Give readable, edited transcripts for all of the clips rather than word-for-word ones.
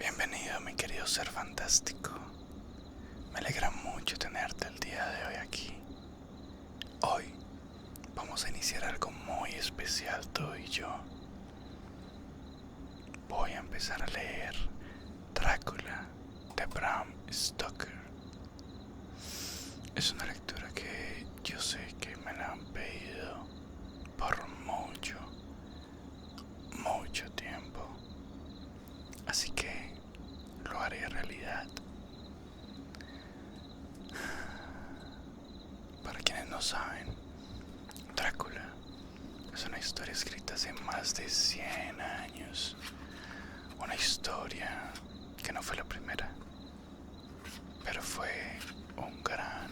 Bienvenido, mi querido ser fantástico. Me alegra mucho tenerte el día de hoy aquí. Hoy vamos a iniciar algo muy especial tú y yo. Voy a empezar a leer Drácula de Bram Stoker. Es una lectura que yo sé que me la han pedido por mucho, mucho tiempo. Así que lo haré realidad. Para quienes no saben, Drácula es una historia escrita hace más de 100 años. Una historia que no fue la primera, pero fue un gran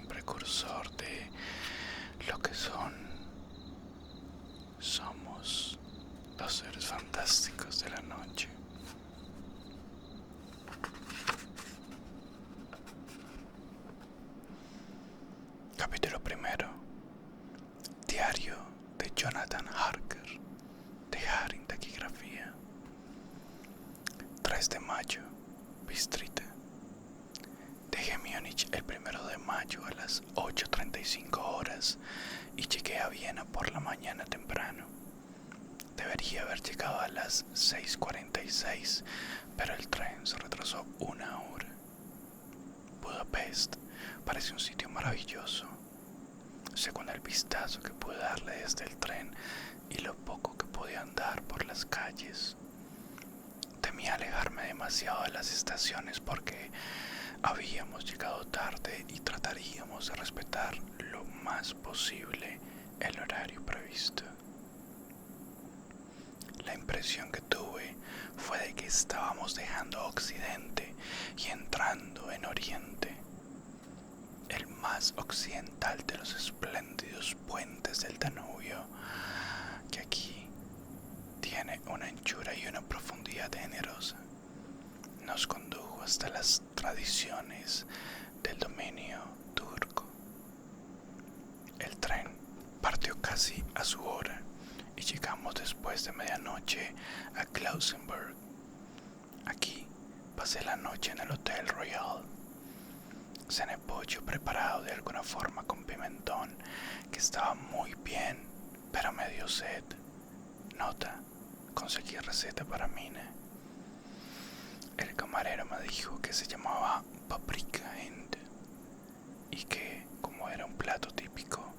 precursor de lo que somos los seres fantásticos de la noche. Capítulo primero. Diario de Jonathan Harker, de Haring Taquigrafía. 3 de mayo, Bistrita. Dejé Múnich el 1 de mayo a las 8:35 horas y llegué a Viena por la mañana temprano. Debería haber llegado a las 6:46, pero el tren se retrasó 1 hora. Budapest parece un sitio maravilloso, según el vistazo que pude darle desde el tren y lo poco que podía andar por las calles. Temía alejarme demasiado de las estaciones porque habíamos llegado tarde y trataríamos de respetar lo más posible el horario previsto. La impresión que tuve fue de que estábamos dejando Occidente y entrando en Oriente, el más occidental de los espléndidos puentes del Danubio, que aquí tiene una anchura y una profundidad generosa. Nos condujo hasta las tradiciones del dominio turco. El tren partió casi a su hora y llegamos después de medianoche a Klausenberg. Aquí pasé la noche en el Hotel Royal. Cené pollo preparado de alguna forma con pimentón, que estaba muy bien, pero me dio sed. Nota: conseguí receta para mina. El camarero me dijo que se llamaba paprika Hind y que, como era un plato típico,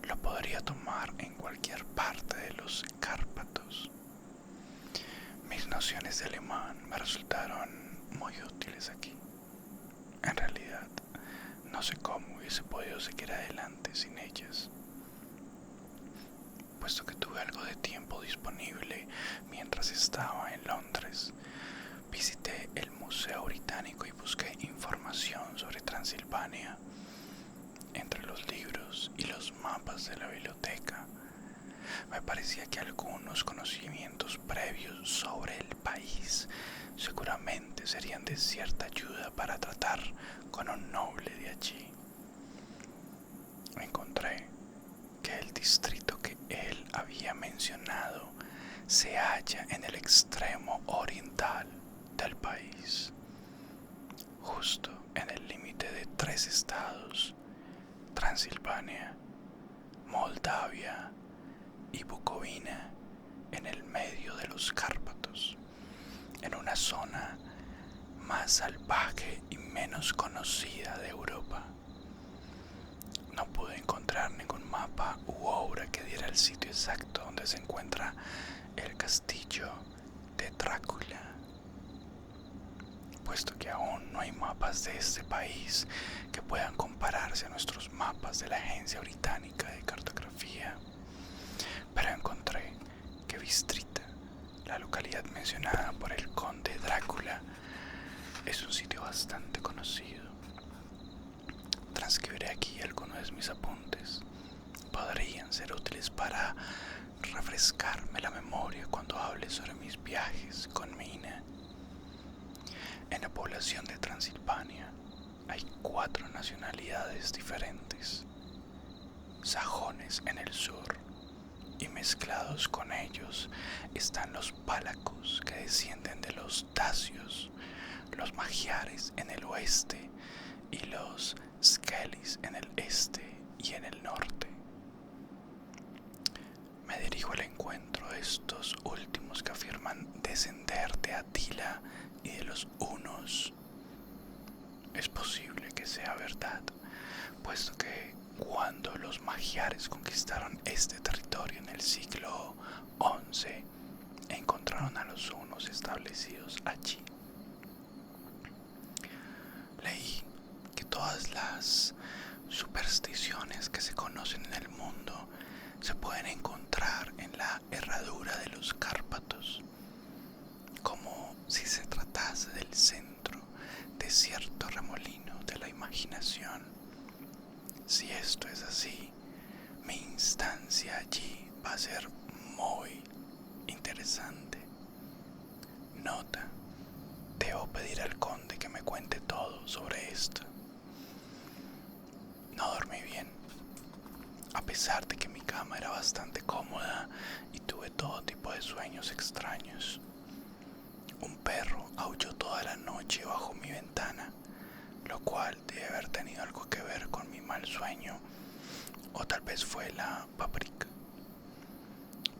lo podría tomar en cualquier parte de los Cárpatos. Mis nociones de alemán me resultaron muy útiles aquí. En realidad, no sé cómo hubiese podido seguir adelante sin ellas, puesto que tuve algo de tiempo disponible mientras estaba en Londres. Visité el Museo Británico y busqué información sobre Transilvania. Entre los libros y los mapas de la biblioteca, me parecía que algunos conocimientos previos sobre el país seguramente serían de cierta ayuda para tratar con un noble de allí. Encontré que el distrito que él había mencionado se halla en el extremo oriental del país, justo en el límite de 3 estados: Transilvania, Moldavia y Bucovina, en el medio de los Cárpatos, en una zona más salvaje y menos conocida de Europa. No pude encontrar ningún mapa u obra que diera el sitio exacto donde se encuentra el castillo de Drácula, puesto que aún no hay mapas de este país que puedan compararse a nuestros mapas de la Agencia Británica de Cartografía. Pero encontré que Bistrita, la localidad mencionada por el conde Drácula, es un sitio bastante conocido. Transcribiré aquí algunos de mis apuntes. Podrían ser útiles para refrescarme la memoria cuando hable sobre mis viajes con Mina. En la población de Transilvania hay 4 nacionalidades diferentes: sajones en el sur, y mezclados con ellos están los pálacos que descienden de los dacios, los magiares en el oeste y los skelis en el este y en el norte. Me dirijo al encuentro de estos últimos que afirman descender de Atila y de los hunos. Es posible que sea verdad, puesto que cuando los magiares conquistaron este territorio en el siglo XI, encontraron a los hunos establecidos allí. Leí que todas las supersticiones que se conocen en el mundo se pueden encontrar en la herradura de los Cárpatos, como si se tratase del centro de cierto remolino de la imaginación. Si esto es así, mi instancia allí va a ser muy interesante. Nota: debo pedir al conde que me cuente todo sobre esto. No dormí bien, a pesar de que mi cama era bastante cómoda y tuve todo tipo de sueños extraños. Un perro aulló toda la noche bajo mi ventana, lo cual debe haber tenido algo que ver con mi mal sueño, o tal vez fue la paprika,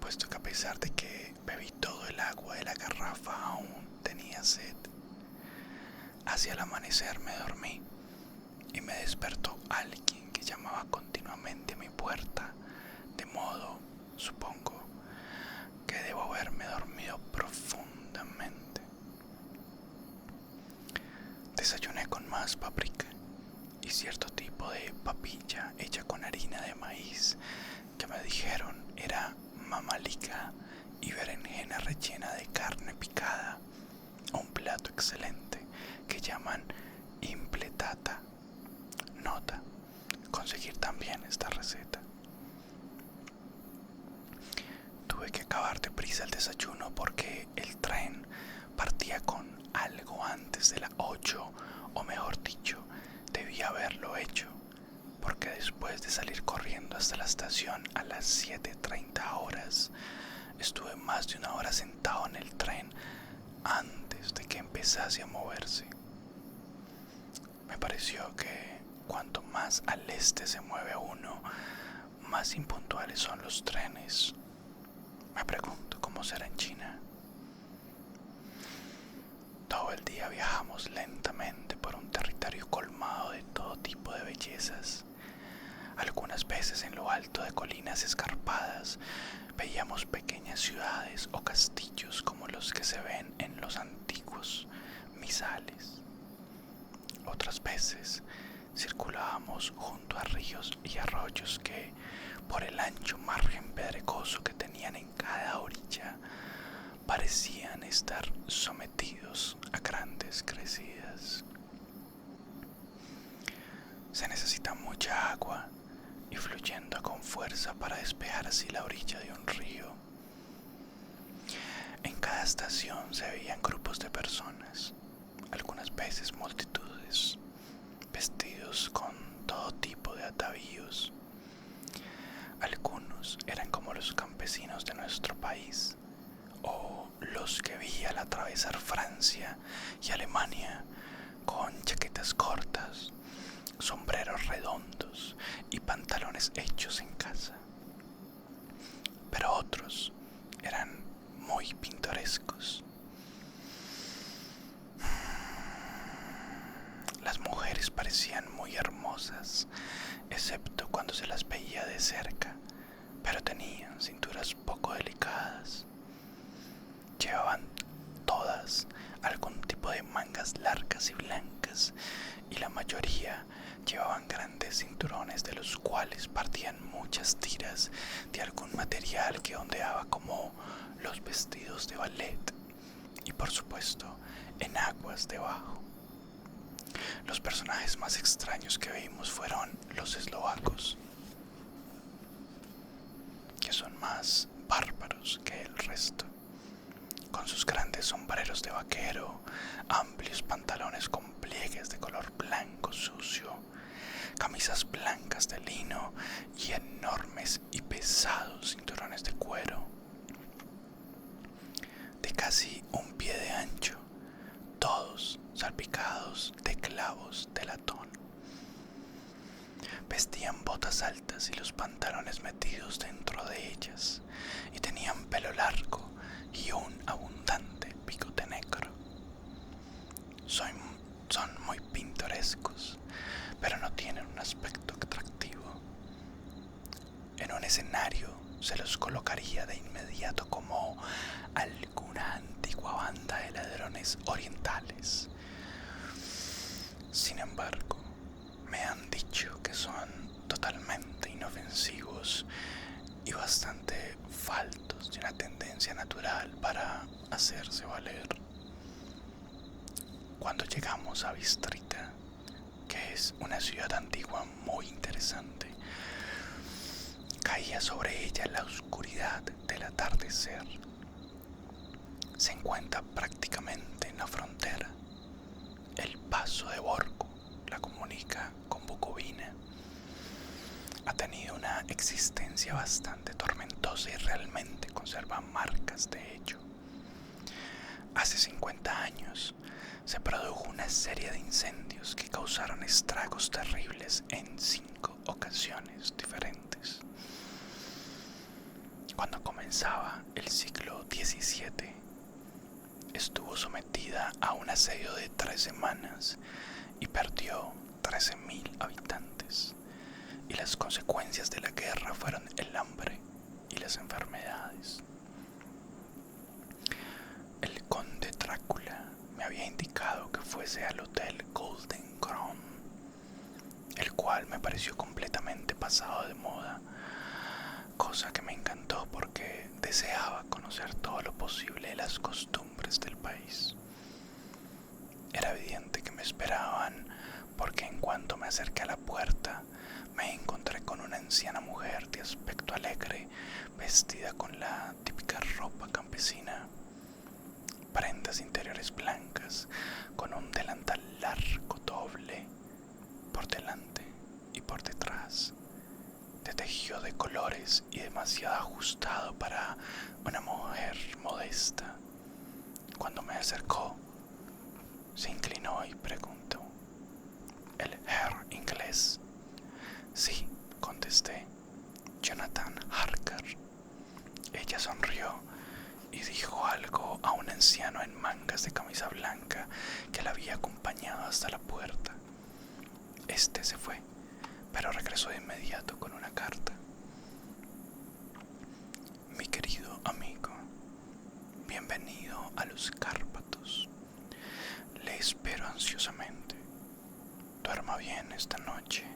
puesto que a pesar de que bebí todo el agua de la garrafa aún tenía sed. Hacia el amanecer me dormí y me despertó alguien que llamaba continuamente a mi puerta, de modo, supongo, que debo haberme dormido profundamente. Desayuné con más paprika y cierto tipo de papilla hecha con harina de maíz que me dijeron era mamalica y berenjena rellena de carne picada, un plato excelente que llaman impletata. Nota: conseguir también esta receta. Tuve que acabar deprisa el desayuno porque el tren partía con algo antes de las 8, o mejor dicho, debía haberlo hecho, porque después de salir corriendo hasta la estación a las 7:30 horas, estuve más de una hora sentado en el tren antes de que empezase a moverse. Me pareció que cuanto más al este se mueve uno, más impuntuales son los trenes. Me pregunto cómo será en China. Todo el día viajamos lentamente por un territorio colmado de todo tipo de bellezas. Algunas veces en lo alto de colinas escarpadas veíamos pequeñas ciudades o castillos como los que se ven en los antiguos misales. Otras veces circulábamos junto a ríos y arroyos que, por el ancho margen pedregoso que tenían en cada orilla, parecían estar sometidos a grandes crecidas. Se necesita mucha agua y fluyendo con fuerza para despejar así la orilla de un río. En cada estación se veían grupos de personas, algunas veces multitudes, vestidos con todo tipo de atavíos. Algunos eran como los campesinos de nuestro país, o los que vi al atravesar Francia y Alemania, con chaquetas cortas, sombreros redondos y pantalones hechos en casa. Pero otros eran muy pintorescos. Las mujeres parecían muy hermosas, excepto cuando se las veía de cerca, pero tenían cinturas poco delicadas. Llevaban todas algún tipo de mangas largas y blancas, y la mayoría llevaban grandes cinturones de los cuales partían muchas tiras de algún material que ondeaba como los vestidos de ballet, y por supuesto en aguas debajo. Los personajes más extraños que vimos fueron los eslovacos, que son más bárbaros que el resto, con sus grandes sombreros de vaquero, amplios pantalones con pliegues de color blanco sucio, camisas blancas de lino y enormes y pesados cinturones de cuero, de casi un pie de ancho, todos salpicados de clavos de latón. Vestían botas altas y los pantalones metidos dentro de ellas, y tenían pelo largo y un abundante bigote negro. Son muy pintorescos, pero no tienen un aspecto atractivo. En un escenario se los colocaría de inmediato como alguna antigua banda de ladrones orientales. Sin embargo, me han dicho que son totalmente inofensivos y bastante faltos de una tendencia natural para hacerse valer. Cuando llegamos a Bistrita, que es una ciudad antigua muy interesante, caía sobre ella la oscuridad del atardecer. Se encuentra prácticamente en la frontera. El paso de Borgo la comunica con Bucovina. Ha tenido una existencia bastante tormentosa y realmente conserva marcas de ello. Hace 50 años se produjo una serie de incendios que causaron estragos terribles en 5 ocasiones diferentes. Cuando comenzaba el siglo XVII, estuvo sometida a un asedio de 3 semanas y perdió 13.000 habitantes. Y las consecuencias de la guerra fueron el hambre y las enfermedades. El conde Drácula me había indicado que fuese al hotel Golden Crown, el cual me pareció completamente pasado de moda, cosa que me encantó porque deseaba conocer todo lo posible de las costumbres del país. Era evidente que me esperaban, porque en cuanto me acerqué a la puerta me encontré con una anciana mujer de aspecto alegre, vestida con la típica ropa campesina, prendas interiores blancas, con un delantal largo doble por delante y por detrás, de tejido de colores y demasiado ajustado para una mujer modesta. Cuando me acercó, se inclinó y preguntó: ¿el Herr inglés? Sí, contesté, Jonathan Harker. Ella sonrió y dijo algo a un anciano en mangas de camisa blanca que la había acompañado hasta la puerta. Este se fue, pero regresó de inmediato con una carta. Mi querido amigo, bienvenido a los Cárpatos. Le espero ansiosamente. Duerma bien esta noche.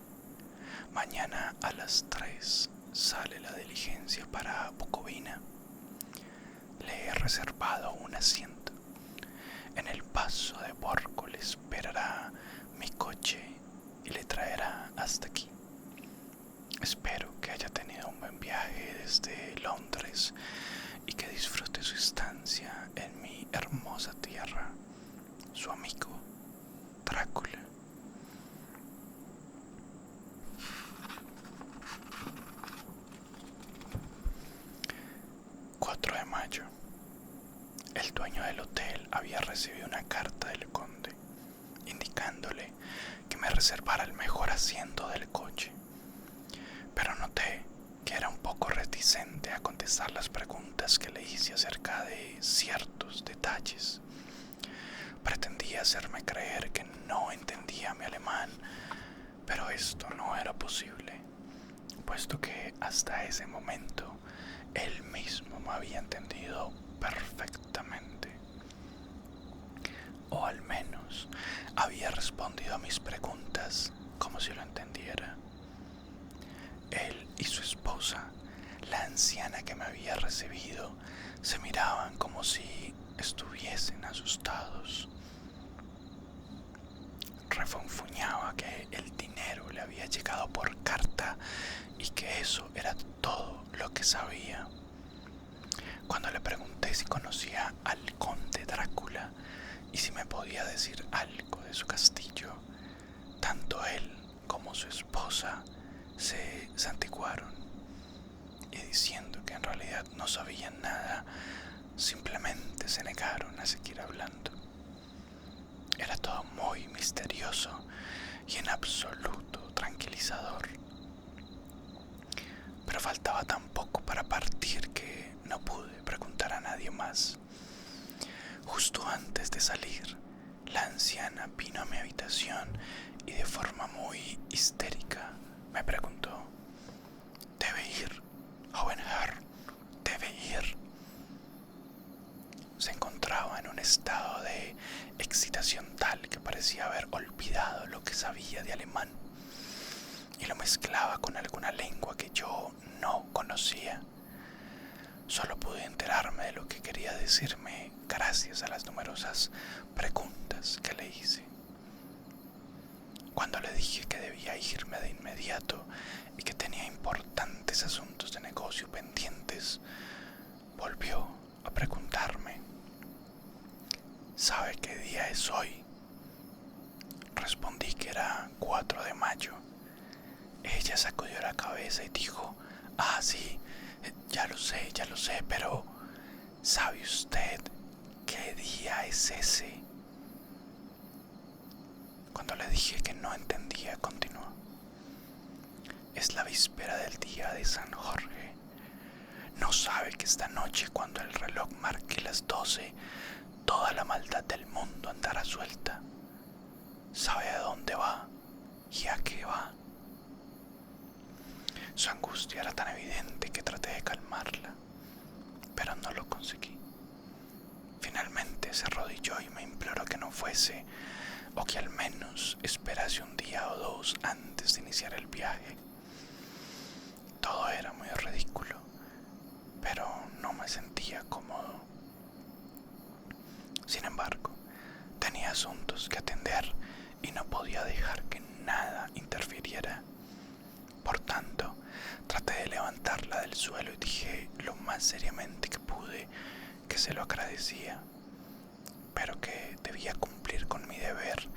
Mañana a las 3 sale la diligencia para Bucovina. Le he reservado un asiento. En el paso de Borgo le esperará mi coche y le traerá hasta aquí. Espero que haya tenido un buen viaje desde Londres y que disfrute su estancia en mi hermosa tierra. Su amigo, Drácula. De mayo. El dueño del hotel había recibido una carta del conde indicándole que me reservara el mejor asiento del coche, pero noté que era un poco reticente a contestar las preguntas que le hice acerca de ciertos detalles. Pretendía hacerme creer que no entendía mi alemán, pero esto no era posible, puesto que hasta ese momento él mismo me había entendido perfectamente, o al menos había respondido a mis preguntas como si lo entendiera. Él y su esposa, la anciana que me había recibido, se miraban como si estuviesen asustados. Refunfuñaba que el dinero le había llegado por carta y que eso era todo lo que sabía. Cuando le pregunté si conocía al conde Drácula y si me podía decir algo de su castillo, tanto él como su Era todo muy misterioso y en absoluto tranquilizador. Pero faltaba tan poco para partir que no pude preguntar a nadie más. Justo antes de salir, la anciana vino a mi habitación y de forma muy histérica me preguntó: «Debe ir, joven Hare, debe ir». Se encontraba en un estado de excitación tal que parecía haber olvidado lo que sabía de alemán y lo mezclaba con alguna lengua que yo no conocía. Solo pude enterarme de lo que quería decirme gracias a las numerosas preguntas que le hice. Cuando le dije que debía irme de inmediato y que tenía importantes asuntos de negocio pendientes, volvió a preguntarme: «¿Sabe qué día es hoy?». Respondí que era 4 de mayo. Ella sacudió la cabeza y dijo: «Ah, sí, ya lo sé, pero ¿sabe usted qué día es ese?». Cuando le dije que no entendía, continuó: «Es la víspera del día de San Jorge. ¿No sabe que esta noche, cuando el reloj marque las 12, toda la maldad del mundo andará suelta? ¿Sabe a dónde va y a qué va?». Su angustia era tan evidente que traté de calmarla, pero no lo conseguí. Finalmente se arrodilló y me imploró que no fuese, o que al menos esperase un día o dos antes de iniciar el viaje. Todo era muy ridículo, pero no me sentía cómodo. Sin embargo, tenía asuntos que atender y no podía dejar que nada interfiriera. Por tanto, traté de levantarla del suelo y dije lo más seriamente que pude que se lo agradecía, pero que debía cumplir con mi deber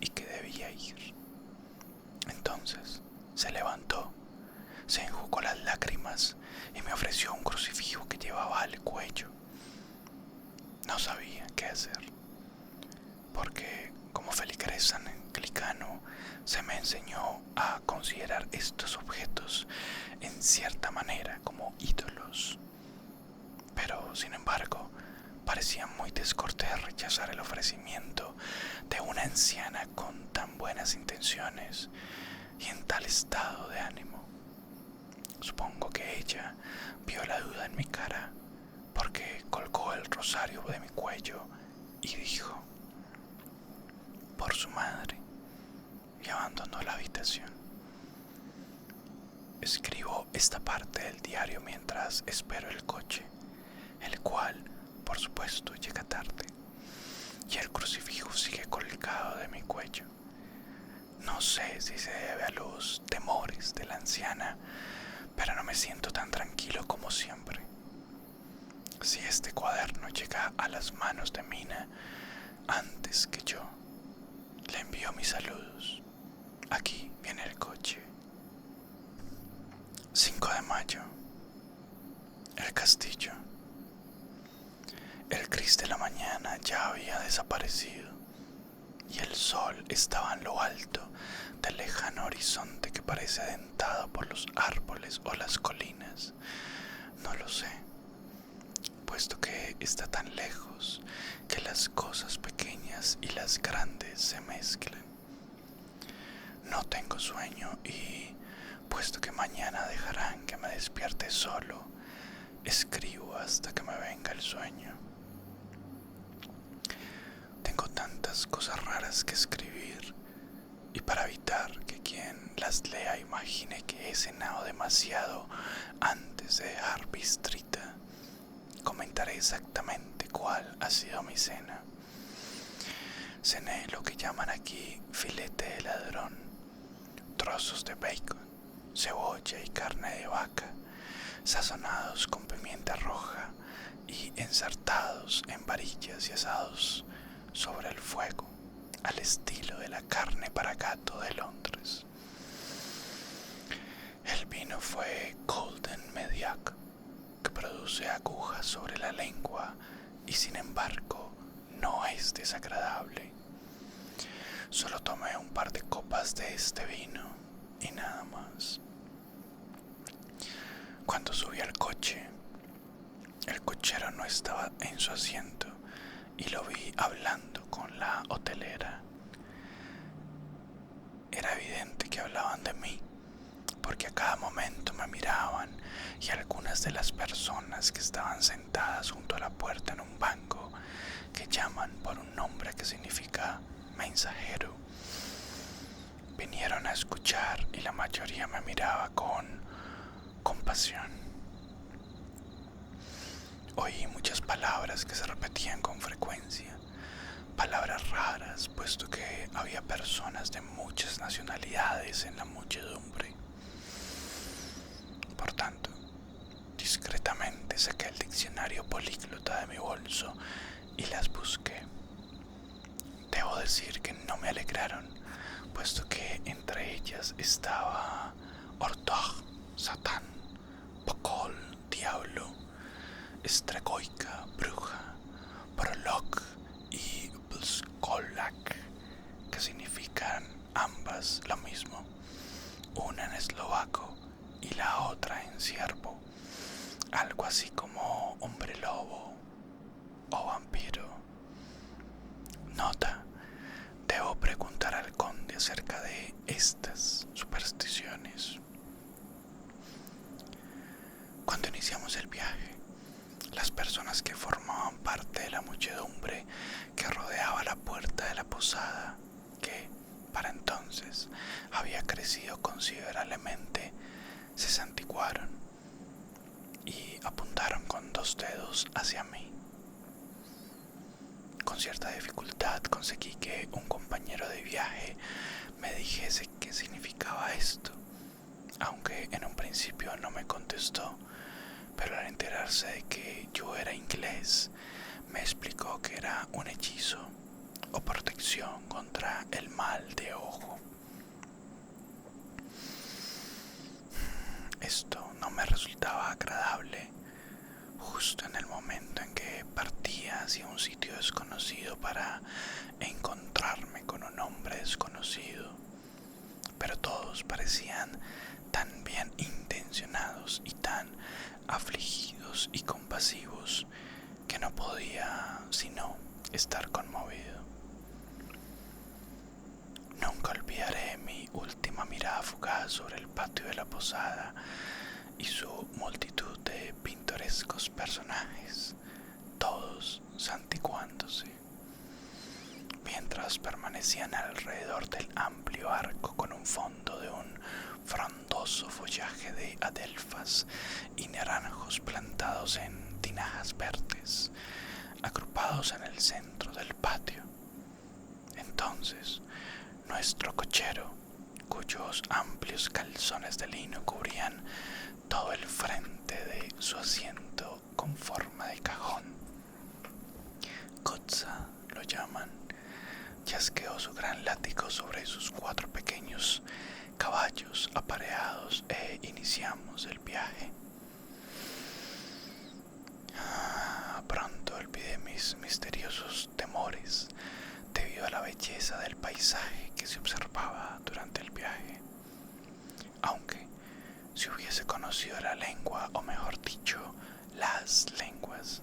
y que debía ir. Entonces se levantó, se enjugó las lágrimas y me ofreció un crucifijo que llevaba al cuello. No sabía qué hacer, porque como feligrés anglicano se me enseñó a considerar estos objetos en cierta manera como ídolos. Pero, sin embargo, parecía muy descortés rechazar el ofrecimiento de una anciana con tan buenas intenciones y en tal estado de ánimo. Supongo que ella vio la duda en mi cara, porque colgó el rosario de mi cuello y dijo: «Por su madre», y abandonó la habitación. Escribo esta parte del diario mientras espero el coche, el cual, por supuesto, llega tarde, y el crucifijo sigue colgado de mi cuello. No sé si se debe a los temores de la anciana, pero no me siento tan tranquilo como siempre. Si este cuaderno llega a las manos de Mina antes que yo, le envío mis saludos. Aquí viene el coche. 5 de mayo. El castillo. El gris de la mañana ya había desaparecido y el sol estaba en lo alto del lejano horizonte que parece dentado por los árboles o las colinas. No lo sé, puesto que está tan lejos que las cosas pequeñas y las grandes se mezclan. No tengo sueño y, puesto que mañana dejarán que me despierte solo, escribo hasta que me venga el sueño. Tengo tantas cosas raras que escribir, y para evitar que quien las lea imagine que he cenado demasiado antes de dejar Bistrita, comentaré exactamente cuál ha sido mi cena. Cené lo que llaman aquí filete de ladrón, trozos de bacon, cebolla y carne de vaca, sazonados con pimienta roja y ensartados en varillas y asados sobre el fuego, al estilo de la carne para gato de Londres. El vino fue Golden Mediac, que produce agujas sobre la lengua y sin embargo no es desagradable. Solo tomé un par de copas de este vino y nada más. Cuando subí al coche, el cochero no estaba en su asiento y lo vi hablando con la hotelera. Era evidente que hablaban de mí, porque a cada momento me miraban y algunas de las personas que estaban sentadas junto a la puerta en un banco que llaman por un nombre que significa mensajero, vinieron a escuchar y la mayoría me miraba con compasión. Oí muchas palabras que se repetían con frecuencia, palabras raras, puesto que había personas de muchas nacionalidades en la muchedumbre. Por tanto, discretamente saqué el diccionario políglota de mi bolso y las busqué. Debo decir que no me alegraron, puesto que entre ellas estaba ortog, satán, pokol, diablo, stregoica, bruja, prolog y pskolak, que significan ambas lo mismo, una en eslovaco y la otra en siervo, algo así como hombre lobo o vampiro. Nota: debo preguntar al conde acerca de estas supersticiones. Cuando iniciamos el viaje, las personas que formaban parte de la muchedumbre que rodeaba la puerta de la posada, que para entonces había crecido considerablemente, se santiguaron y apuntaron con 2 dedos hacia mí. Con cierta dificultad conseguí que un compañero de viaje me dijese qué significaba esto, aunque en un principio no me contestó, pero al enterarse de que yo era inglés, me explicó que era un hechizo o protección contra el mal de ojo. Esto no me resultaba agradable. Justo en el momento en que partía hacia un sitio desconocido para encontrarme con un hombre desconocido, pero todos parecían tan bien intencionados y tan afligidos y compasivos que no podía sino estar conmovido. Nunca olvidaré mi última mirada fugaz sobre el patio de la posada y su multitud de pintorescos personajes, todos santiguándose, mientras permanecían alrededor del amplio arco con un fondo de un frondoso follaje de adelfas y naranjos plantados en tinajas verdes, agrupados en el centro del patio. Entonces, nuestro cochero, cuyos amplios calzones de lino cubrían todo el frente de su asiento con forma de cajón, Kotza lo llaman, chasqueó su gran látigo sobre sus 4 pequeños caballos apareados e iniciamos el viaje. Pronto olvidé mis misteriosos temores debido a la belleza del paisaje que se observaba durante el viaje. Aunque si hubiese conocido la lengua, o mejor dicho, las lenguas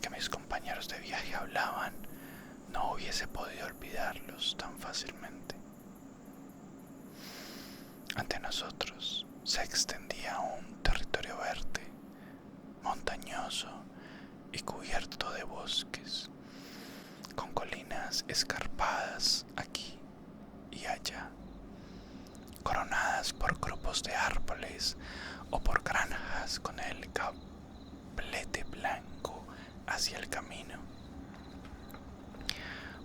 que mis compañeros de viaje hablaban, no hubiese podido olvidarlos tan fácilmente. Ante nosotros se extendía un territorio verde, montañoso y cubierto de bosques, con colinas escarpadas aquí y allá, coronadas por grupos de árboles o por granjas con el cablete blanco hacia el camino.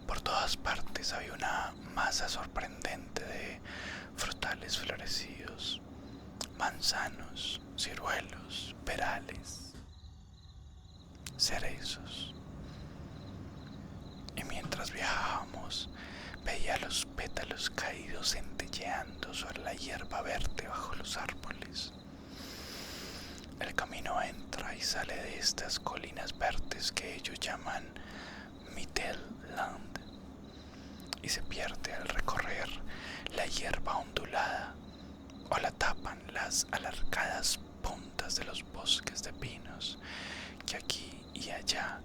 Por todas partes había una masa sorprendente de frutales florecidos, manzanos, ciruelos, perales, cerezos. Y mientras viajábamos, veía los pétalos caídos centelleando sobre la hierba verde bajo los árboles. El camino entra y sale de estas colinas verdes que ellos llaman Mittelland y se pierde al recorrer hierba ondulada o la tapan las alargadas puntas de los bosques de pinos que aquí y allá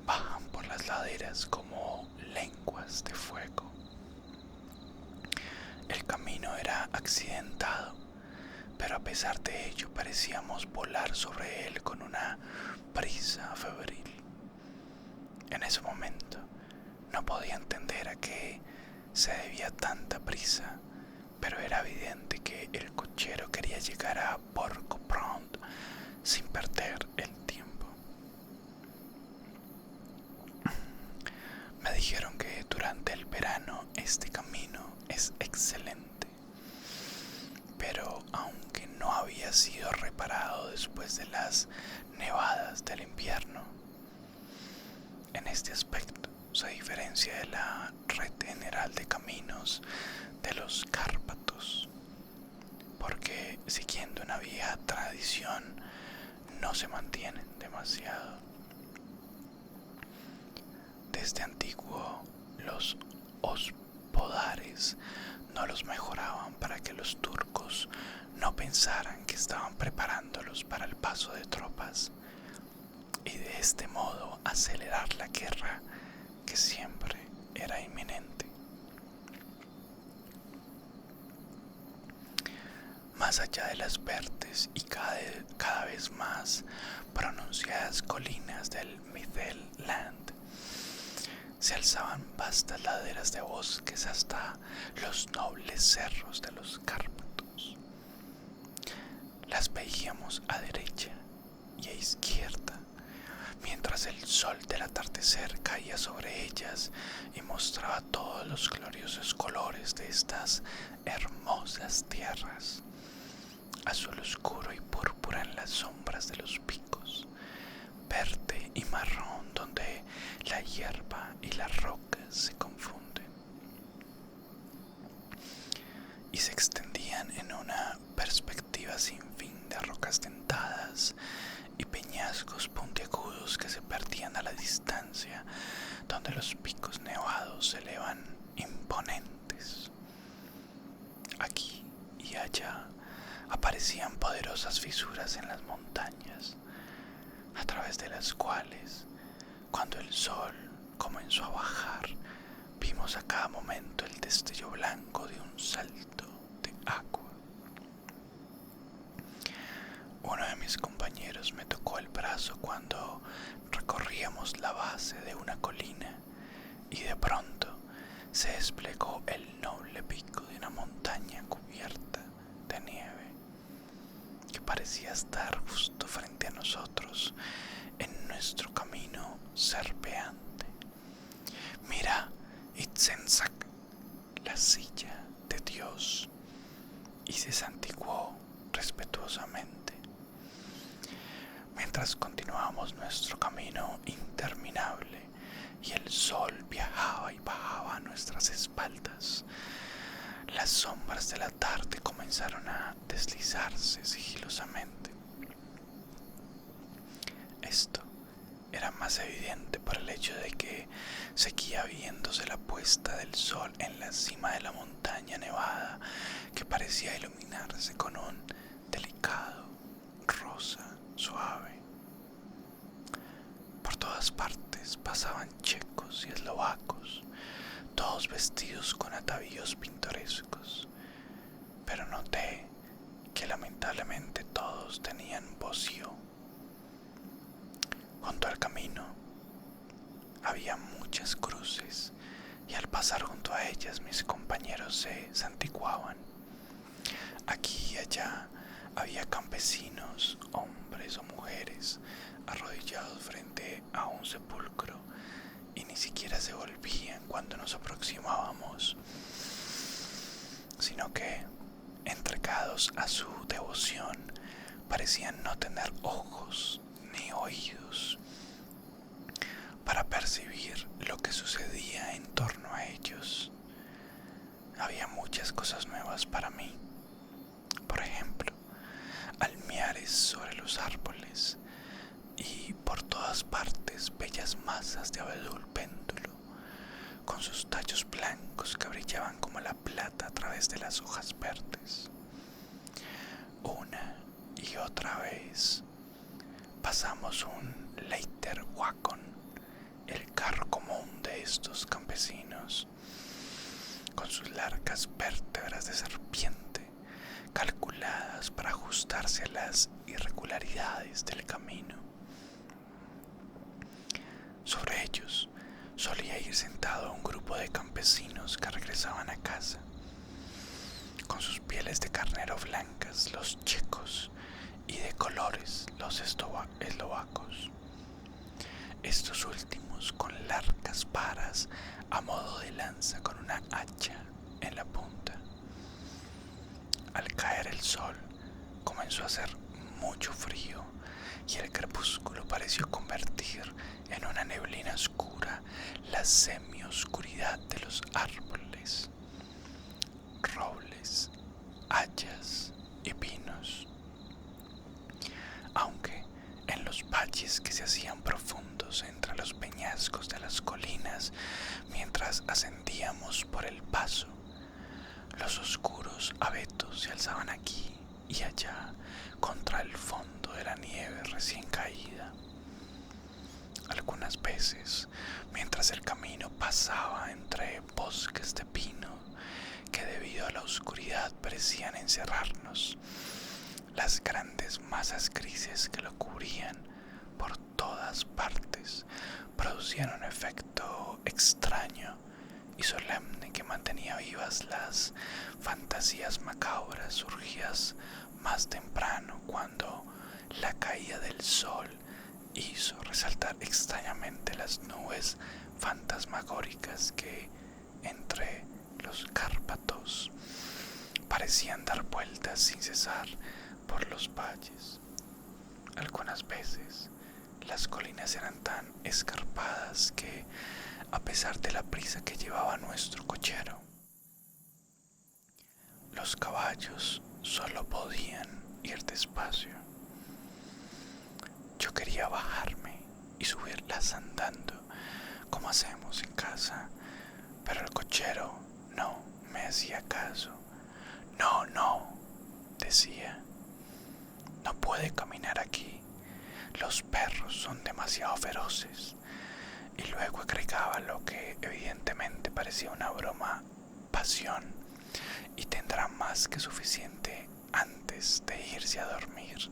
bajan por las laderas como lenguas de fuego. El camino era accidentado, pero a pesar de ello parecíamos volar sobre él con una prisa febril. En ese momento no podía entender a qué se debía tanta prisa, pero era evidente que el cochero quería llegar a Port-au-Prince sin perder el tiempo. Me dijeron que durante el verano este camino es excelente, pero aunque no había sido reparado después de las nevadas del invierno, en este aspecto se diferencia de la red general de caminos de los Cárpatos, porque siguiendo una vieja tradición no se mantienen demasiado. Desde antiguo los hospodares no los mejoraban para que los turcos no pensaran que estaban preparándolos para el paso de tropas y de este modo acelerar la guerra que siempre era inminente. Más allá de las verdes y cada vez más pronunciadas colinas del Mittelland, se alzaban vastas laderas de bosques hasta los nobles cerros de los Cárpatos. Las veíamos a derecha y a izquierda, mientras el sol del atardecer caía sobre ellas y mostraba todos los gloriosos colores de estas hermosas tierras, azul oscuro y púrpura en las sombras de los picos, verde y marrón donde la hierba y las rocas se confunden, y se extendían en una perspectiva sin fin de rocas dentadas y peñascos puntiagudos que se perdían a la distancia, donde los picos nevados se elevan imponentes. Aquí y allá aparecían poderosas fisuras en las montañas, a través de las cuales, cuando el sol comenzó a bajar, vimos a cada momento el destello blanco de un salto de agua. Uno de mis compañeros me tocó el brazo cuando recorríamos la base de una colina y de pronto se desplegó el noble pico de una montaña cubierta de nieve que parecía estar justo frente a nosotros en nuestro camino serpeante. «Mira, Itzenzak, la silla de Dios», y se santiguó respetuosamente. Mientras continuábamos nuestro camino interminable y el sol viajaba y bajaba a nuestras espaldas, las sombras de la tarde comenzaron a deslizarse sigilosamente. Esto era más evidente por el hecho de que seguía viéndose la puesta del sol en la cima de la montaña nevada, que parecía iluminarse con un delicado rosa suave. Por todas partes pasaban checos y eslovacos, todos vestidos con atavíos pintorescos, pero noté que lamentablemente todos tenían bocio. Junto al camino había muchas cruces y al pasar junto a ellas mis compañeros se santiguaban. Aquí y allá había campesinos, hombres o mujeres, arrodillados frente a un sepulcro y ni siquiera se volvían cuando nos aproximábamos, sino que, entregados a su devoción, parecían no tener ojos ni oídos para percibir lo que sucedía en torno a ellos. Había muchas cosas nuevas para mí. Por ejemplo, almiares sobre los árboles y por todas partes bellas masas de abedul péndulo con con sus tallos blancos que brillaban como la plata a través de las hojas verdes. Una y otra vez pasamos un Leiterwagon, el carro común de estos campesinos, con sus largas vértebras de serpiente, calculadas para ajustarse a las irregularidades del camino. Sobre ellos solía ir sentado un grupo de campesinos que regresaban a casa, con sus pieles de carnero blancas, los checos, y de colores, los eslovacos. Estos últimos con largas varas a modo de lanza con una hacha en la punta. Al caer el sol comenzó a hacer mucho frío y el crepúsculo pareció convertir en una neblina oscura la semioscuridad de los árboles, robles, hayas y pinos. Aunque en los valles que se hacían profundos entre los peñascos de las colinas mientras ascendíamos por el paso, los oscuros abetos se alzaban aquí y allá contra el fondo de la nieve recién caída. Algunas veces, mientras el camino pasaba entre bosques de pino que debido a la oscuridad parecían encerrarnos, las grandes masas grises que lo cubrían por todas partes producían un efecto extraño y solemne que mantenía vivas las fantasías macabras surgidas más temprano, cuando la caída del sol hizo resaltar extrañamente las nubes fantasmagóricas que entre los Cárpatos parecían dar vueltas sin cesar por los valles. Algunas veces las colinas eran tan escarpadas que, a pesar de la prisa que llevaba nuestro cochero, los caballos solo podían ir despacio. Yo quería bajarme y subirlas andando, como hacemos en casa, pero el cochero no me hacía caso. No, decía, no puede caminar aquí, los perros son demasiado feroces. Y luego agregaba lo que evidentemente parecía una broma: pasión, y tendrá más que suficiente antes de irse a dormir.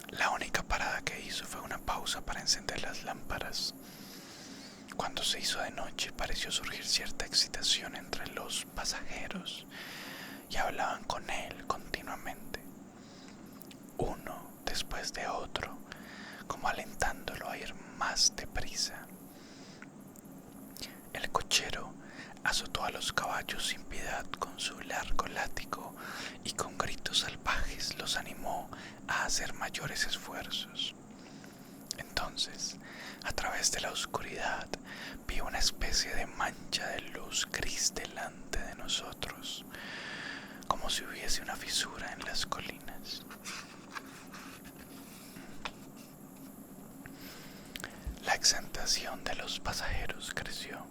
La única parada que hizo fue una pausa para encender las lámparas. Cuando se hizo de noche pareció surgir cierta excitación entre los pasajeros y hablaban con él continuamente, uno después de otro, como alentándolo a ir más deprisa. El cochero azotó a los caballos sin piedad con su largo látigo y con gritos salvajes los animó a hacer mayores esfuerzos. Entonces, a través de la oscuridad, vi una especie de mancha de luz gris delante de nosotros, como si hubiese una fisura en las colinas. La exaltación de los pasajeros creció.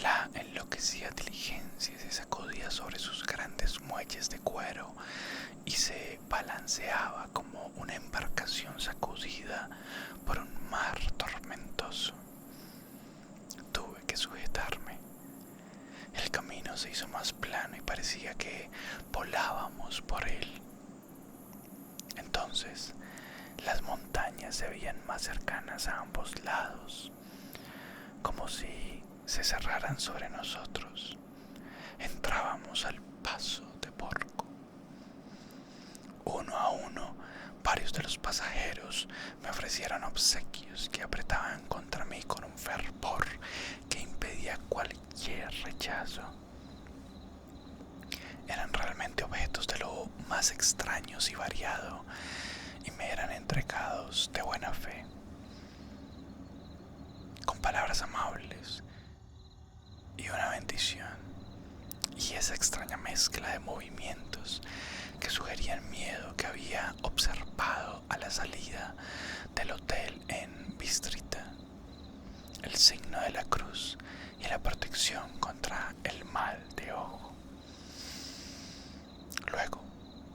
La enloquecida diligencia se sacudía sobre sus grandes muelles de cuero y se balanceaba como una embarcación sacudida por un mar tormentoso. Tuve que sujetarme. El camino se hizo más plano y parecía que volábamos por él. Entonces, las montañas se veían más cercanas a ambos lados, como si se cerraran sobre nosotros. Entrábamos al paso de Porco. Uno a uno, varios de los pasajeros me ofrecieron obsequios que apretaban contra mí con un fervor que impedía cualquier rechazo. Eran realmente objetos de lo más extraños y variado, y me eran entregados de buena fe, con palabras amables y una bendición, y esa extraña mezcla de movimientos que sugerían miedo que había observado a la salida del hotel en Bistrita. el signo de la cruz y la protección contra el mal de ojo. Luego,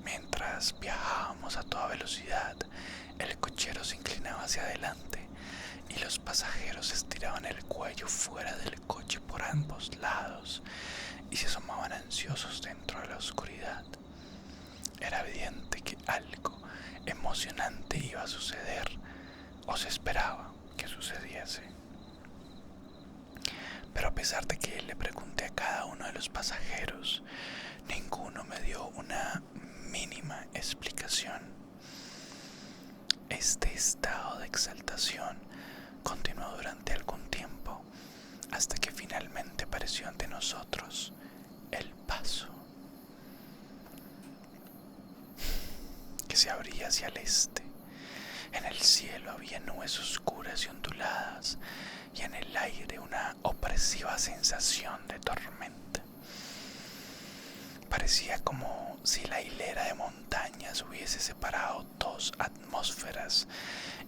mientras viajábamos a toda velocidad, el cochero se inclinaba hacia adelante y los pasajeros estiraban el cuello fuera del coche por ambos lados y se asomaban ansiosos dentro de la oscuridad. Era evidente que algo emocionante iba a suceder, o se esperaba que sucediese. Pero a pesar de que le pregunté a cada uno de los pasajeros, ninguno me dio una mínima explicación. Este estado de exaltación continuó durante algún tiempo, hasta que finalmente apareció ante nosotros el paso, que se abría hacia el este. En el cielo había nubes oscuras y onduladas, y en el aire una opresiva sensación de tormenta. Parecía como si la hilera de montañas hubiese separado dos atmósferas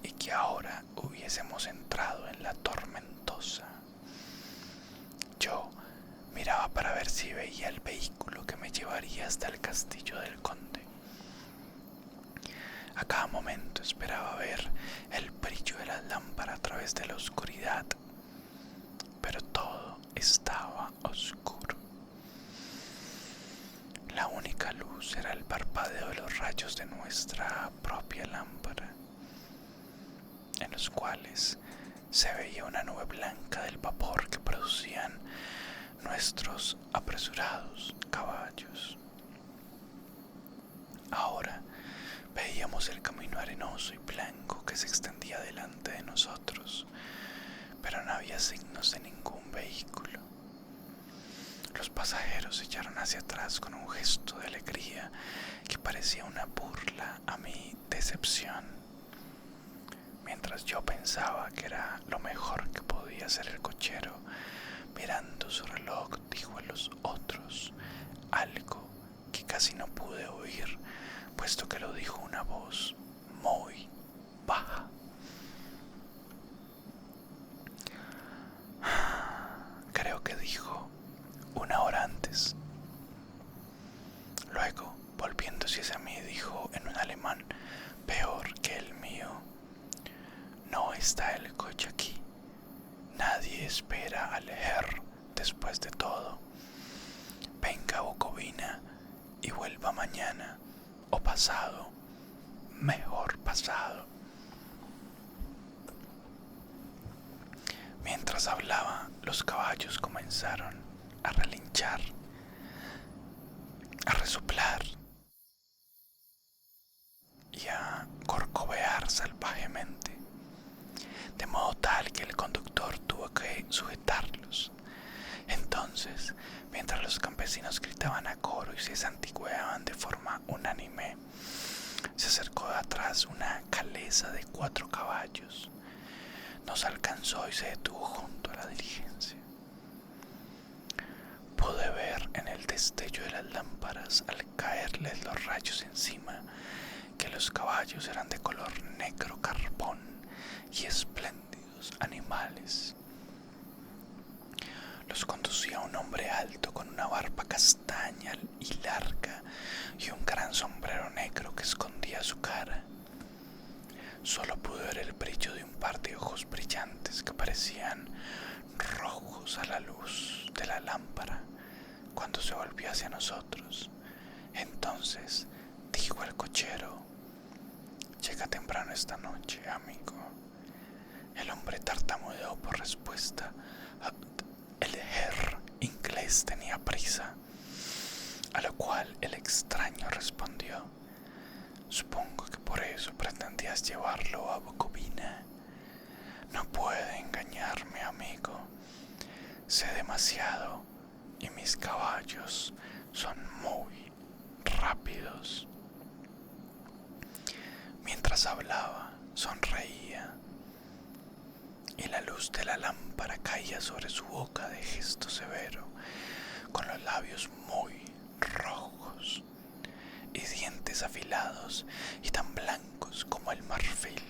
y que ahora hubiésemos entrado en la tormentosa. Yo miraba para ver si veía el vehículo que me llevaría hasta el castillo del conde. A cada momento esperaba ver el brillo de la lámpara a través de la oscuridad, pero todo estaba oscuro. La única luz era el parpadeo de los rayos de nuestra propia lámpara, en los cuales se veía una nube blanca del vapor que producían nuestros apresurados caballos. Ahora veíamos el camino arenoso y blanco que se extendía delante de nosotros, pero no había signos de ningún vehículo. Los pasajeros se echaron hacia atrás con un gesto de alegría que parecía una burla a mi decepción, mientras yo pensaba que era lo mejor que podía hacer el cochero. Mirando su reloj, dijo a los otros algo que casi no pude oír, puesto que lo dijo una voz muy baja. Creo que dijo 1 hora antes. Luego, volviéndose hacia mí, dijo en un alemán peor que el mío: no está el coche aquí. Nadie espera al Herr después de todo. Venga a Bukovina y vuelva mañana o pasado, mejor pasado. Mientras hablaba, los caballos comenzaron a relinchar, a resoplar y a corcovear salvajemente, de modo tal que el conductor tuvo que sujetarlos. Entonces, mientras los campesinos gritaban a coro y se santigueaban de forma unánime, se acercó de atrás una calesa de 4 caballos. Nos alcanzó y se detuvo junto a la diligencia. Pude ver en el destello de las lámparas, al caerles los rayos encima, que los caballos eran de color negro carbón y espléndidos animales. Los conducía un hombre alto con una barba castaña y larga y un gran sombrero negro que escondía su cara. Solo pude ver el brillo de un par de ojos brillantes que parecían rojos a la luz de la lámpara cuando se volvió hacia nosotros. Entonces dijo el cochero: llega temprano esta noche, amigo. El hombre tartamudeó por respuesta. El Herr inglés tenía prisa, a lo cual el extraño respondió: supongo que por eso pretendías llevarlo a Bukovina. No puede engañarme, amigo. Sé demasiado y mis caballos son muy rápidos. Mientras hablaba, sonreía y la luz de la lámpara caía sobre su boca de gesto severo, con los labios muy rojos y dientes afilados y tan blancos como el marfil.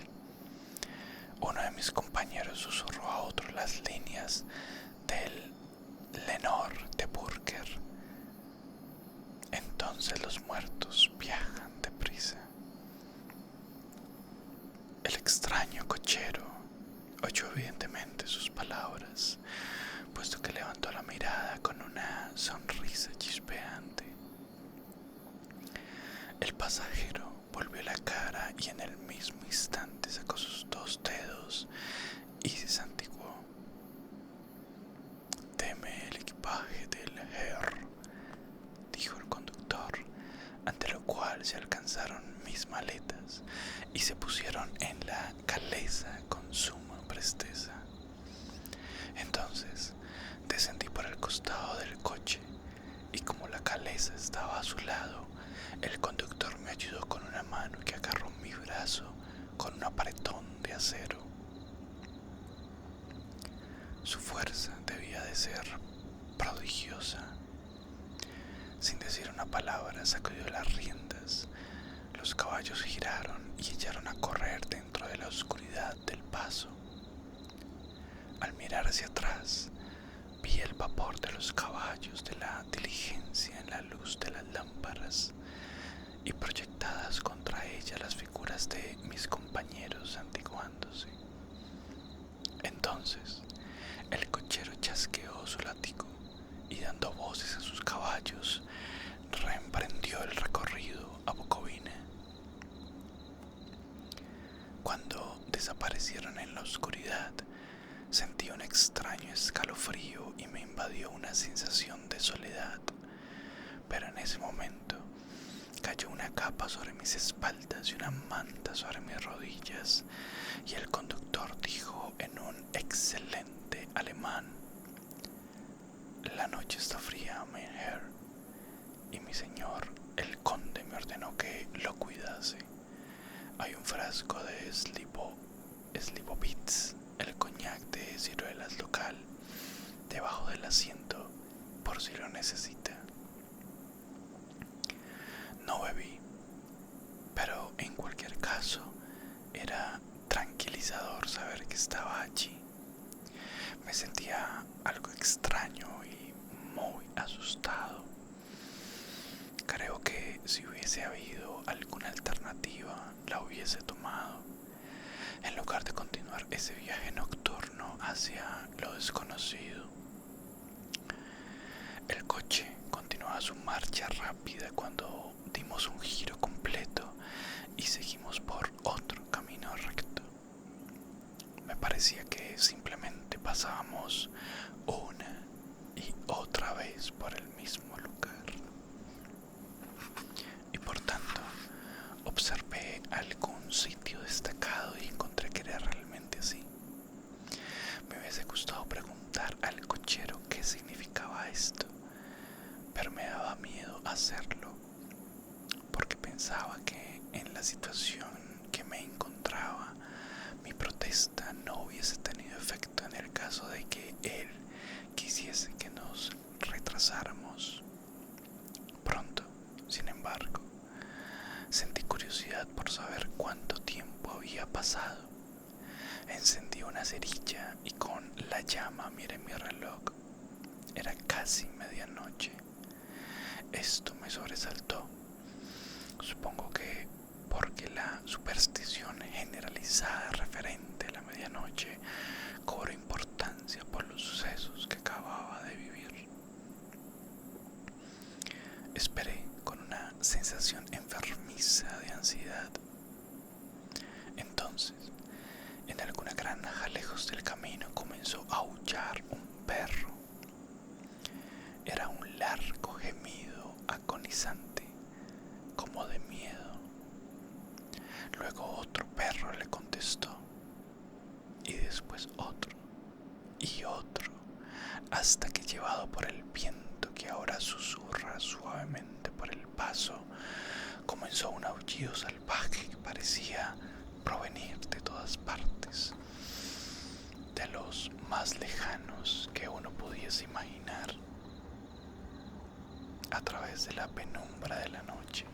Uno de mis compañeros susurró a otro las líneas del Lenore de Burger. Entonces los muertos viajan deprisa. El extraño cochero oyó evidentemente sus palabras, puesto que levantó la mirada con una sonrisa chispeante. El pasajero volvió la cara y en el mismo instante sacó sus dos dedos y se santiguó. «Deme el equipaje del Herr», dijo el conductor, ante lo cual se alcanzaron mis maletas y se pusieron en la calesa con suma presteza. Entonces descendí por el costado del coche y como la calesa estaba a su lado, el conductor me ayudó con una mano que agarró mi brazo con un apretón de acero. Su fuerza debía de ser prodigiosa. Sin decir una palabra sacudió las riendas. Los caballos giraron y echaron a correr dentro de la oscuridad del paso. Al mirar hacia atrás, vi el vapor de los caballos de la diligencia en la luz de las lámparas y proyectadas contra ella las figuras de mis compañeros santiguándose. Entonces el cochero chasqueó su látigo y dando voces a sus caballos reemprendió el recorrido a Bucovina. Cuando desaparecieron en la oscuridad, sentí un extraño escalofrío y me invadió una sensación de soledad, pero en ese momento cayó una capa sobre mis espaldas y una manta sobre mis rodillas, y el conductor dijo en un excelente alemán: «La noche está fría, mein Herr, y mi señor, el conde, me ordenó que lo cuidase. Hay un frasco de Slivovitz, el coñac de ciruelas local, debajo del asiento, por si lo necesita». No bebí, pero en cualquier caso era tranquilizador saber que estaba allí. Me sentía algo extraño y muy asustado. Creo que si hubiese habido alguna alternativa la hubiese tomado, en lugar de continuar ese viaje nocturno hacia lo desconocido. El coche continuaba su marcha rápida cuando dimos un giro completo y seguimos por otro camino recto. Me parecía que simplemente pasábamos una y otra vez por el mismo lugar. Y por tanto, observé algún sitio destacado y encontré que era realmente así. Me hubiese gustado preguntar al cochero qué significaba esto, pero me daba miedo hacerlo, porque pensaba que en la situación que me encontraba, mi protesta no hubiese tenido efecto en el caso de que él quisiese que nos retrasáramos. Pronto, sin embargo, sentí curiosidad por saber cuánto tiempo había pasado. Encendí una cerilla y con la llama miré mi reloj. Era casi medianoche. Esto me sobresaltó. Supongo que porque la superstición generalizada referente a la medianoche cobró importancia por los sucesos que acababa de vivir. Esperé con una sensación enfermiza de ansiedad. Entonces, en alguna granja lejos del camino comenzó a aullar un perro. Era un largo gemido agonizante, como de miedo. Luego otro perro le contestó, y después otro, y otro, hasta que llevado por el viento que ahora susurra suavemente por el paso, comenzó un aullido salvaje que parecía provenir de todas partes, de los más lejanos que uno pudiese imaginar, a través de la penumbra de la noche.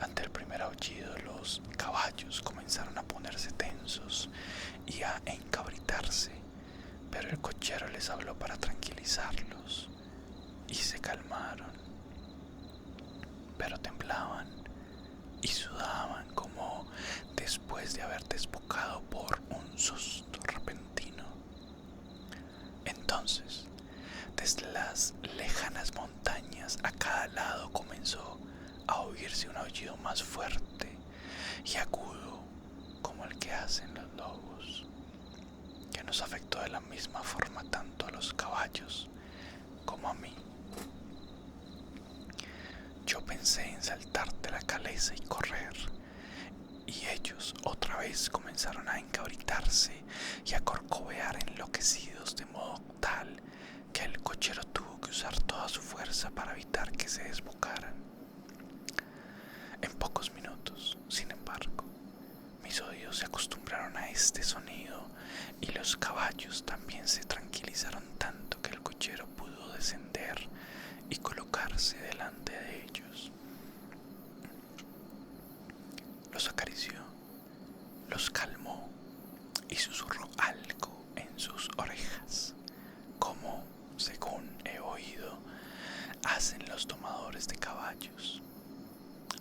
Ante el primer aullido, los caballos comenzaron a ponerse tensos y a encabritarse, pero el cochero les habló para tranquilizarlos y se calmaron, pero temblaban y sudaban como después de haber desbocado por un susto repentino. Entonces, desde las lejanas montañas a cada lado comenzó a oírse un aullido más fuerte y agudo como el que hacen los lobos, que nos afectó de la misma forma tanto a los caballos como a mí. Yo pensé en saltar de la caleza y correr, y ellos otra vez comenzaron a encabritarse y a corcovear enloquecidos, de modo tal que el cochero tuvo que usar toda su fuerza para evitar que se desbocaran. En pocos minutos, sin embargo, mis oídos se acostumbraron a este sonido y los caballos también se tranquilizaron tanto que el cochero pudo descender y colocarse delante de ellos. Los acarició, los calmó y susurró algo en sus orejas, como, según he oído, hacen los domadores de caballos,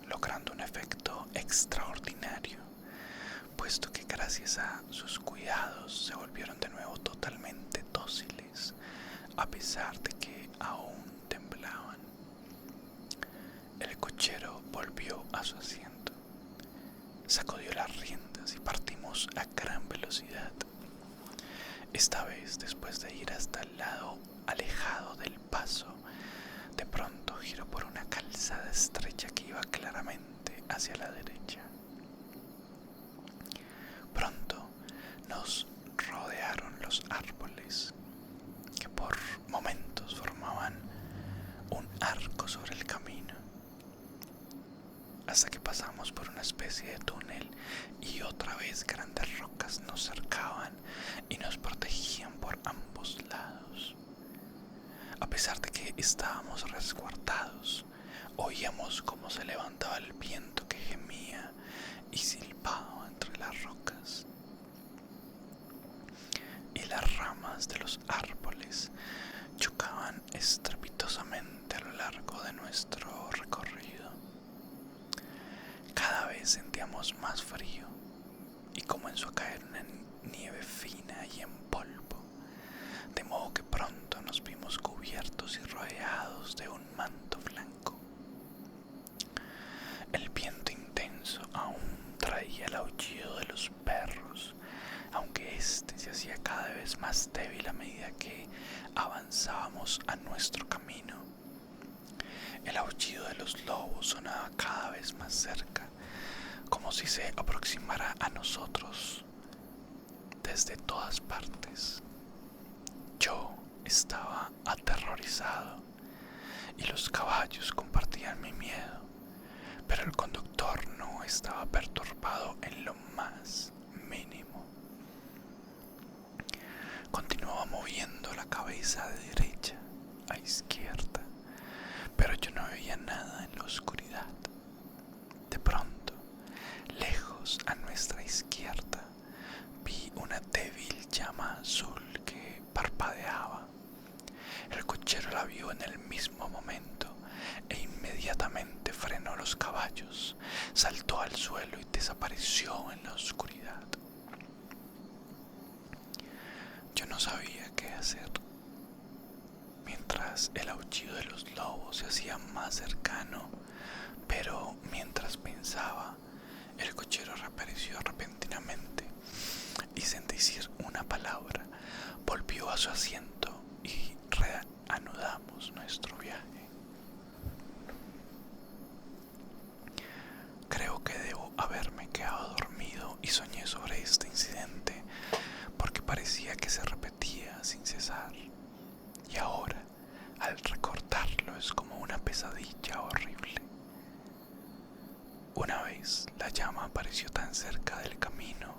logrando un efecto extraordinario, puesto que gracias a sus cuidados se volvieron de nuevo totalmente dóciles, a pesar de que aún temblaban. El cochero volvió a su asiento, sacudió las riendas y partimos a gran velocidad. Esta vez, después de ir hasta el lado alejado del paso, de pronto giró por una calzada estrecha que iba claramente hacia la derecha. Pronto nos rodearon los árboles, que por momentos formaban un arco sobre el camino, hasta que pasamos por una especie de túnel y otra vez grandes rocas nos cercaban y nos protegían por ambos lados. A pesar de que estábamos resguardados, oíamos cómo se levantaba el viento que gemía y silbaba entre las rocas, y las ramas de los árboles chocaban estrepitosamente a lo largo de nuestro recorrido. Cada vez sentíamos más frío y comenzó a caer una nieve fina y en polvo, de modo que pronto nos vimos cubiertos y rodeados de un manto blanco. El viento intenso aún traía el aullido de los perros, aunque éste se hacía cada vez más débil a medida que avanzábamos a nuestro camino. El aullido de los lobos sonaba cada vez más cerca, como si se aproximara a nosotros desde todas partes. Yo estaba aterrorizado y los caballos compartían mi miedo, pero el conductor no estaba perturbado en lo más mínimo. Continuaba moviendo la cabeza de derecha a izquierda, pero yo no veía nada en la oscuridad. De pronto, lejos a nuestra izquierda, vi una débil llama azul que parpadeaba. El cochero la vio en el mismo momento e inmediatamente frenó los caballos, saltó al suelo y desapareció en la oscuridad. Yo no sabía qué hacer. Mientras el aullido de los lobos se hacía más cercano, pero mientras pensaba, el cochero reapareció repentinamente y sin decir una palabra volvió a su asiento y reanudamos nuestro viaje. Creo que debo haberme quedado dormido y soñé sobre este incidente porque parecía que se repetía sin cesar, y ahora, al recordarlo, es como una pesadilla horrible. Una vez la llama apareció tan cerca del camino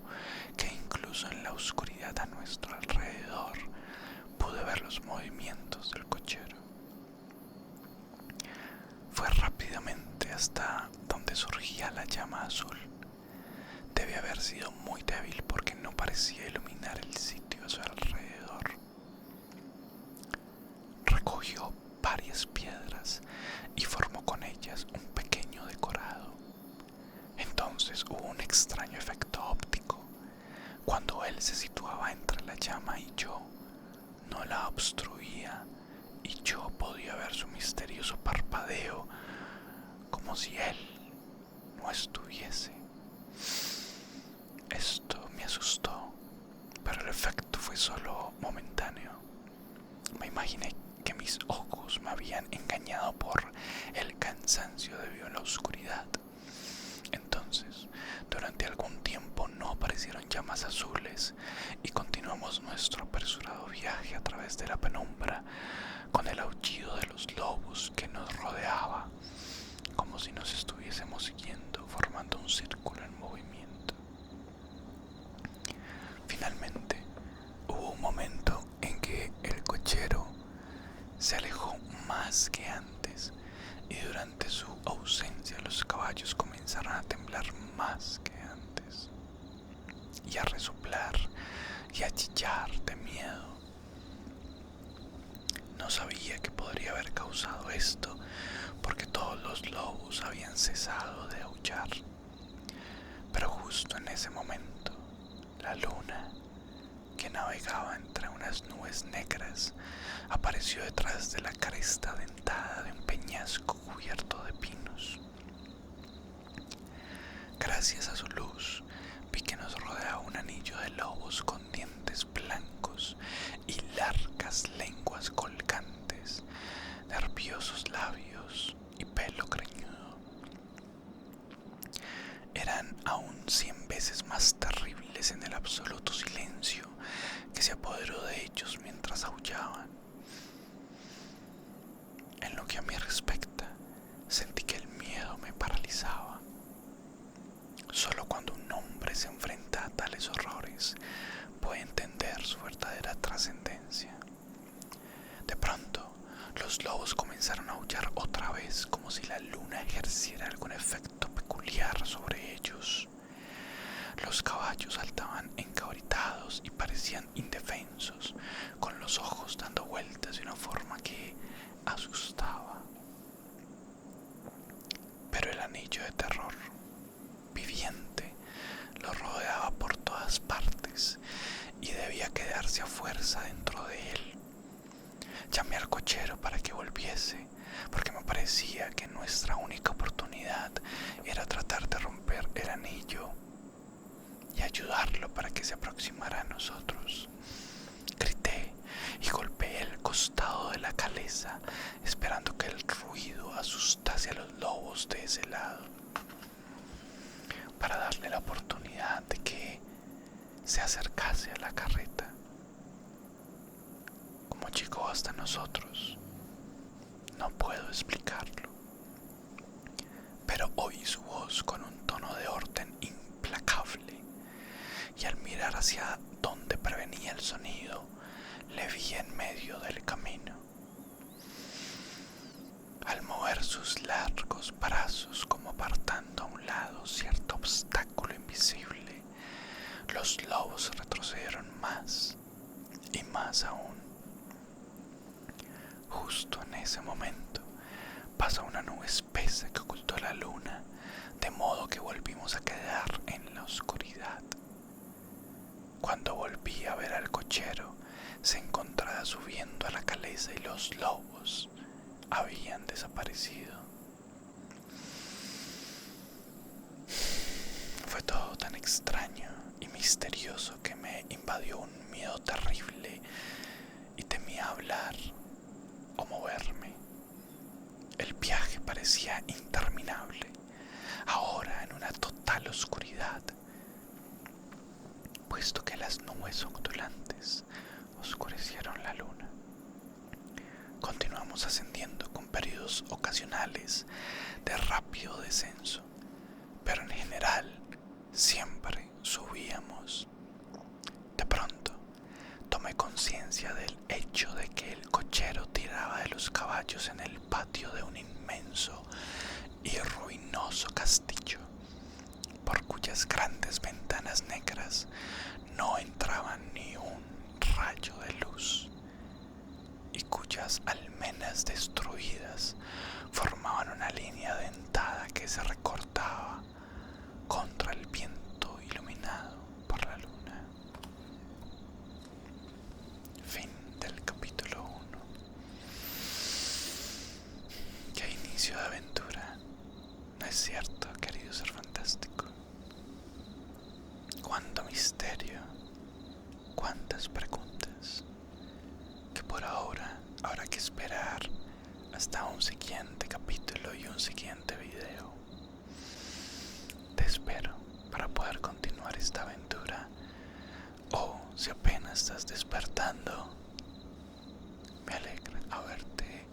que incluso en la oscuridad a nuestro alrededor pude ver los movimientos del cochero. Fue rápidamente hasta donde surgía luna y yo no la obstruía, y yo podía ver su misterioso parpadeo como si él no estuviese. Esto me asustó, pero el efecto fue solo momentáneo. Me imaginé que mis ojos me habían engañado por el cansancio debido a la oscuridad. Entonces, durante algún tiempo no aparecieron llamas azules y continuamos nuestro apresurado viaje a través de la penumbra con el aullido de los lobos que nos rodeaba, como si nos estuviésemos siguiendo, formando un círculo en movimiento. Finalmente, hubo un momento en que el cochero se alejó más que antes, y durante su ausencia los caballos comenzaron a temblar más que antes, y a resoplar y a chillar de miedo. No sabía qué podría haber causado esto, porque todos los lobos habían cesado de aullar. Pero justo en ese momento, la luna, que navegaba entre unas nubes negras, apareció detrás de la cresta dentada de un peñasco cubierto de pinos. Gracias a su luz, vi que nos rodeaba un anillo de lobos con dientes blancos y largas lenguas colgantes, nerviosos labios y pelo greñudo. Eran aún 100 veces más terribles en el absoluto silencio que se apoderó de ellos mientras aullaban. En lo que a mí respecta, sentí que el miedo me paralizaba. Solo cuando un hombre se enfrenta a tales horrores puede entender su verdadera trascendencia. De pronto, los lobos comenzaron a aullar otra vez, como si la luna ejerciera algún efecto peculiar sobre ellos. Los caballos saltaban encabritados y parecían indefensos, con los ojos dando vueltas de una forma que asustaba. Pero el anillo de terror viviente lo rodeaba por todas partes y debía quedarse a fuerza dentro de él. Llamé al cochero para que volviese, porque me parecía que nuestra única oportunidad era tratar de romper el anillo y ayudarlo para que se aproximara a nosotros. Grité y golpeé el costado de la calesa, esperando que el ruido asustase a los lobos de ese lado, para darle la oportunidad de que se acercase a la carreta. Como llegó hasta nosotros, no puedo explicarlo, pero oí su voz con un tono de orden implacable, y al mirar hacia donde provenía el sonido, le vi en medio del camino. Al mover sus largos brazos como apartando a un lado cierto obstáculo invisible, los lobos retrocedieron más y más aún. Justo en ese momento pasó una nube espesa que ocultó la luna, de modo que volvimos a quedar en la oscuridad. Cuando volví a ver al cochero, se encontraba subiendo a la calesa y los lobos habían desaparecido. Fue todo tan extraño y misterioso que me invadió un miedo terrible y temía hablar o moverme. El viaje parecía interminable, ahora en una total oscuridad, puesto que las nubes ondulantes oscurecieron la luna. Continuamos ascendiendo con periodos ocasionales de rápido descenso, pero en general siempre subíamos. De pronto tomé conciencia del hecho de que el cochero tiraba de los caballos en el patio de un inmenso y ruinoso castillo, por cuyas grandes ventanas negras no entraba ni un rayo de luz, y cuyas almenas destruidas formaban una línea dentada que se recortaba contra el viento iluminado por la luna. que esperar hasta un siguiente capítulo y un siguiente video. Te espero para poder continuar esta aventura. O si apenas estás despertando, me alegra haberte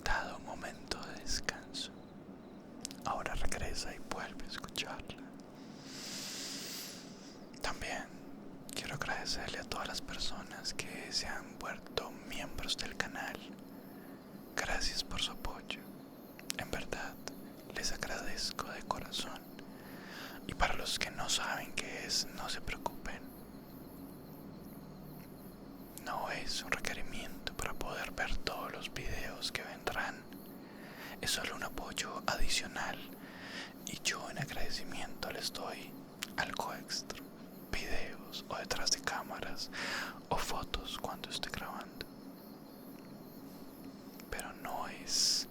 dado un momento de descanso. Ahora regresa y vuelve a escucharla. También quiero agradecerle a todas las personas que se han vuelto miembros del canal. Gracias por su apoyo. En verdad, les agradezco de corazón. Y para los que no saben qué es, no se preocupen. No es un requerimiento para poder ver todos los videos que vendrán. Es solo un apoyo adicional. Y yo en agradecimiento les doy algo extra. Videos o detrás de cámaras o fotos cuando estoy grabando. Pero no es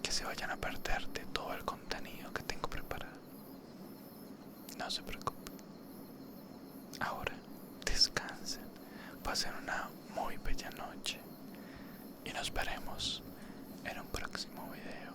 que se vayan a perder de todo el contenido que tengo preparado. No se preocupen. Ahora descansen, pasen una muy bella noche y nos veremos en un próximo video.